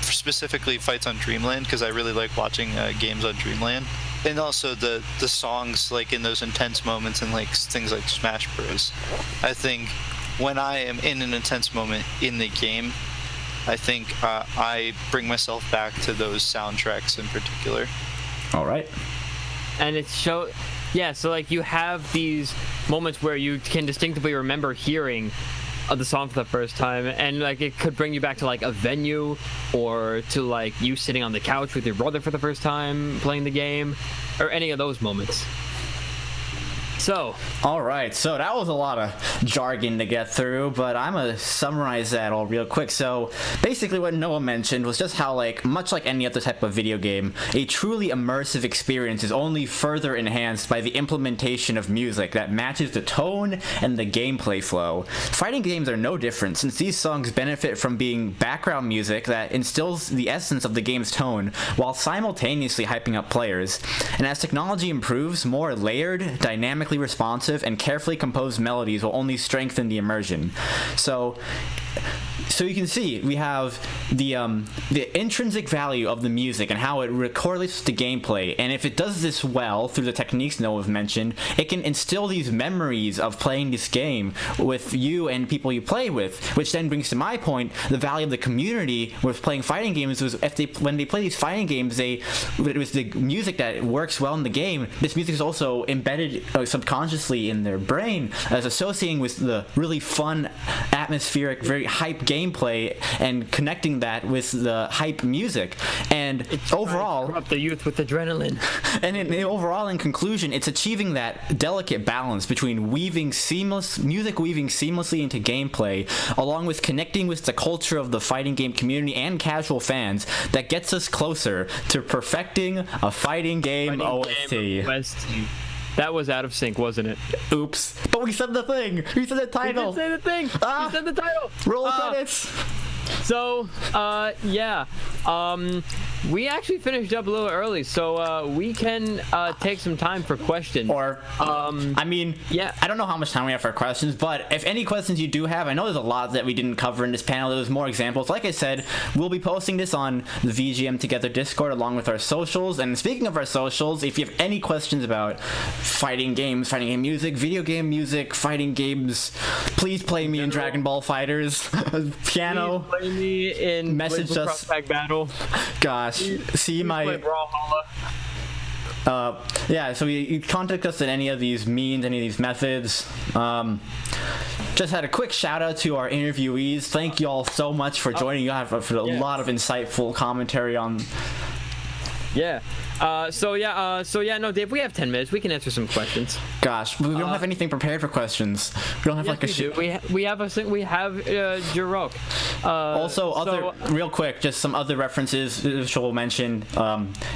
specifically fights on Dreamland, because I really like watching games on Dreamland, and also the songs in those intense moments and things like Smash Bros. I think when I am in an intense moment in the game, I think I bring myself back to those soundtracks in particular. All right. And it so you have these moments where you can distinctively remember hearing the song for the first time, and it could bring you back to a venue, or to you sitting on the couch with your brother for the first time playing the game, or any of those moments. So, all right, so that was a lot of jargon to get through, but I'm gonna summarize that all real quick. So basically what Noah mentioned was just how much like any other type of video game, a truly immersive experience is only further enhanced by the implementation of music that matches the tone and the gameplay flow. Fighting games are no different, since these songs benefit from being background music that instills the essence of the game's tone while simultaneously hyping up players. And as technology improves, more layered, dynamically dynamically responsive and carefully composed melodies will only strengthen the immersion. So you can see we have the intrinsic value of the music and how it correlates with the gameplay, and if it does this well through the techniques Noah mentioned, it can instill these memories of playing this game with you and people you play with, which then brings to my point, the value of the community with playing fighting games was when they play these fighting games, it was the music that works well in the game. This music is also embedded subconsciously in their brain as associating with the really fun, atmospheric, very hype gameplay and connecting that with the hype music. And overall, corrupt the youth with adrenaline. And overall, in conclusion, it's achieving that delicate balance between music weaving seamlessly into gameplay, along with connecting with the culture of the fighting game community and casual fans, that gets us closer to perfecting a fighting game OST. That was out of sync, wasn't it? Oops. But we said the thing. We said the title. We did say the thing. We said the title. Roll credits. So, yeah. We actually finished up a little early, so we can take some time for questions. Or, I mean, yeah. I don't know how much time we have for questions, but if any questions you do have, I know there's a lot that we didn't cover in this panel. There's more examples. Like I said, we'll be posting this on the VGM Together Discord along with our socials. And speaking of our socials, if you have any questions about fighting games, fighting game music, video game music, fighting games, please play me in Dragon Ball Fighters, piano. Please play me in message Blazblue us. Crossback Battle. Gosh, see my. Yeah, so you contact us at any of these means, any of these methods. Just had a quick shout out to our interviewees. Thank you all so much for joining. You have for a lot of insightful commentary on. Yeah. No, Dave, we have 10 minutes. We can answer some questions. Gosh, we don't have anything prepared for questions. We don't have like a shit. We have Jirok. Also, real quick, just some other references which we'll mention,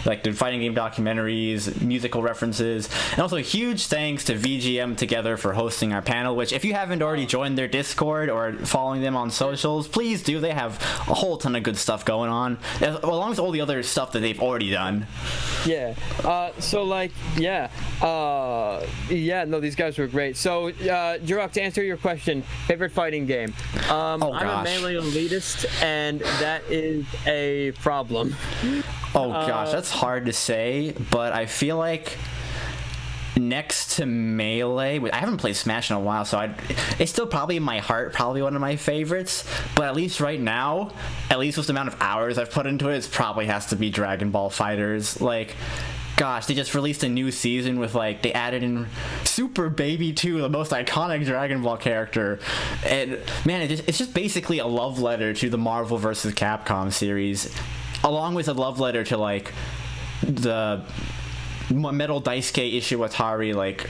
like the fighting game documentaries, musical references, and also huge thanks to VGM Together for hosting our panel. Which, if you haven't already joined their Discord or following them on socials, please do. They have a whole ton of good stuff going on, along with all the other stuff that they've already done. Yeah. These guys were great. So, Jirok, to answer your question, favorite fighting game. I'm a melee elitist, and that is a problem. Oh gosh, that's hard to say, but I feel like next to Melee, I haven't played Smash in a while, so it's still probably in my heart, probably one of my favorites, but at least right now, at least with the amount of hours I've put into it probably has to be Dragon Ball Fighters. Like, gosh, they just released a new season with, like, they added in Super Baby 2, the most iconic Dragon Ball character, and man, it's just basically a love letter to the Marvel vs. Capcom series, along with a love letter to, like, the Metal Daisuke Ishiwatari, like,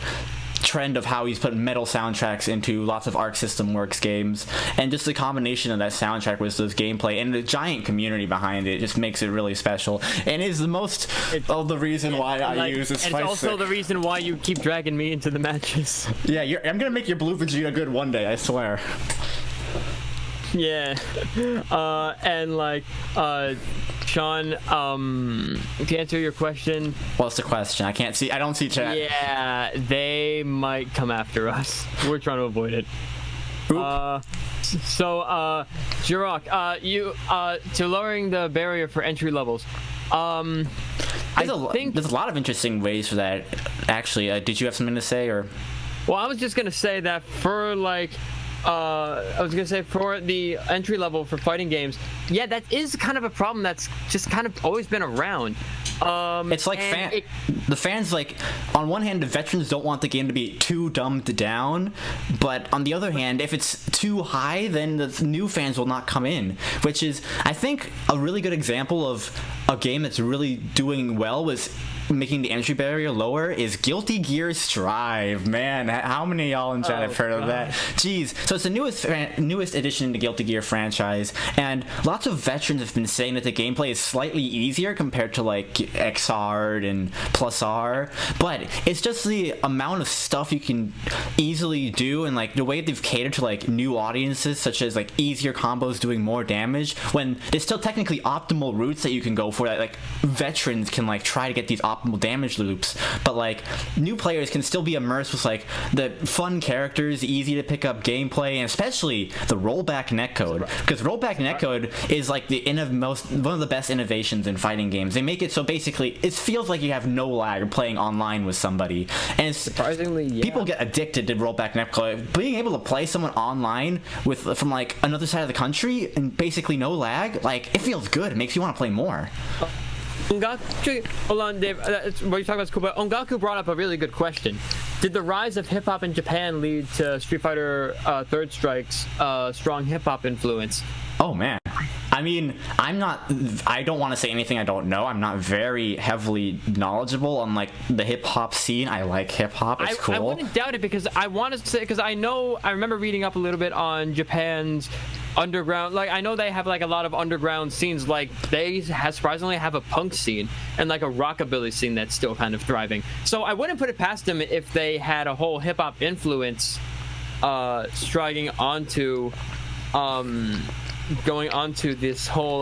trend of how he's put metal soundtracks into lots of Arc System Works games, and just the combination of that soundtrack with those gameplay and the giant community behind it just makes it really special, and is the most of the reason why I use this. And it's also the reason why you keep dragging me into the matches. Yeah, I'm gonna make your Blue Vegeta good one day, I swear. Yeah. Sean, to answer your question. What's the question? I don't see chat. Yeah, they might come after us. We're trying to avoid it. Jirok, you to lowering the barrier for entry levels. There's a lot of interesting ways for that. Actually, did you have something to say, or? Well, I was just gonna say that for for the entry level for fighting games, yeah, that is kind of a problem that's just kind of always been around. It's like the fans, like, on one hand, the veterans don't want the game to be too dumbed down, but on the other hand, if it's too high, then the new fans will not come in, which is, I think, a really good example of a game that's really doing well with making the entry barrier lower is Guilty Gear Strive. Man, how many of y'all in chat have heard of that? Jeez. So it's the newest addition to Guilty Gear franchise, and lots of veterans have been saying that the gameplay is slightly easier compared to, like, XR and Plus R, but it's just the amount of stuff you can easily do, and, like, the way they've catered to, like, new audiences, such as, like, easier combos doing more damage, when there's still technically optimal routes that you can go for that, like, veterans can, like, try to get these optimal optimal damage loops, but like new players can still be immersed with like the fun characters, easy to pick up gameplay, and especially the rollback netcode, because rollback netcode is like one of the best innovations in fighting games. They make it so basically it feels like you have no lag playing online with somebody, and Surprisingly, yeah. people get addicted to rollback netcode. Being able to play someone online from like another side of the country and basically no lag, like it feels good. It makes you want to play more. Ongaku, hold on, Dave. What you're talking about is cool, but Ongaku brought up a really good question. Did the rise of hip hop in Japan lead to Street Fighter Third Strike's strong hip hop influence? Oh man, I mean, I don't want to say anything I don't know. I'm not very heavily knowledgeable on like the hip hop scene. I like hip hop. It's cool. I wouldn't doubt it, because I want to say, because I remember reading up a little bit on Japan's underground. Like, I know they have like a lot of underground scenes. Like, they surprisingly have a punk scene and like a rockabilly scene that's still kind of thriving. So I wouldn't put it past them if they had a whole hip hop influence striking onto going onto this whole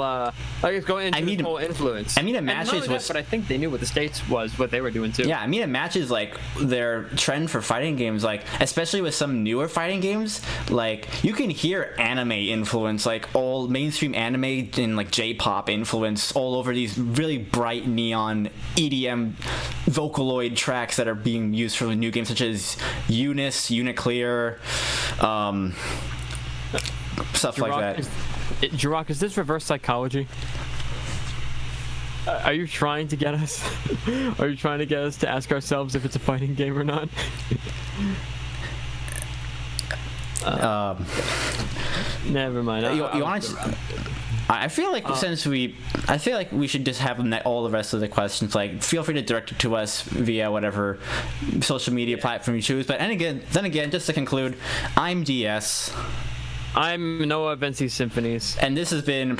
this whole influence. I mean, it matches with, but I think they knew what the States was, what they were doing too. Yeah, I mean, it matches like their trend for fighting games, like especially with some newer fighting games. Like you can hear anime influence, like old mainstream anime and like J-pop influence all over these really bright neon EDM Vocaloid tracks that are being used for the new games, such as Unis, Uniclear, stuff like that. Jirok, is this reverse psychology? Are you trying to get us? Are you trying to get us to ask ourselves if it's a fighting game or not? Never mind. You want to? I feel like I feel like we should just have all the rest of the questions. Like, feel free to direct it to us via whatever social media platform you choose. But then again, just to conclude, I'm DS. I'm Noah of NC Symphonies. And this has been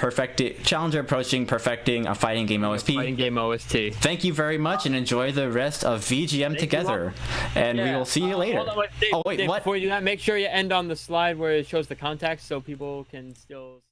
Challenger approaching perfecting a fighting game OST. Fighting game OST. Thank you very much, and enjoy the rest of VGM Together. And we will see you later. Hold on, Dave, Dave, what? Before you do that, make sure you end on the slide where it shows the contacts so people can still...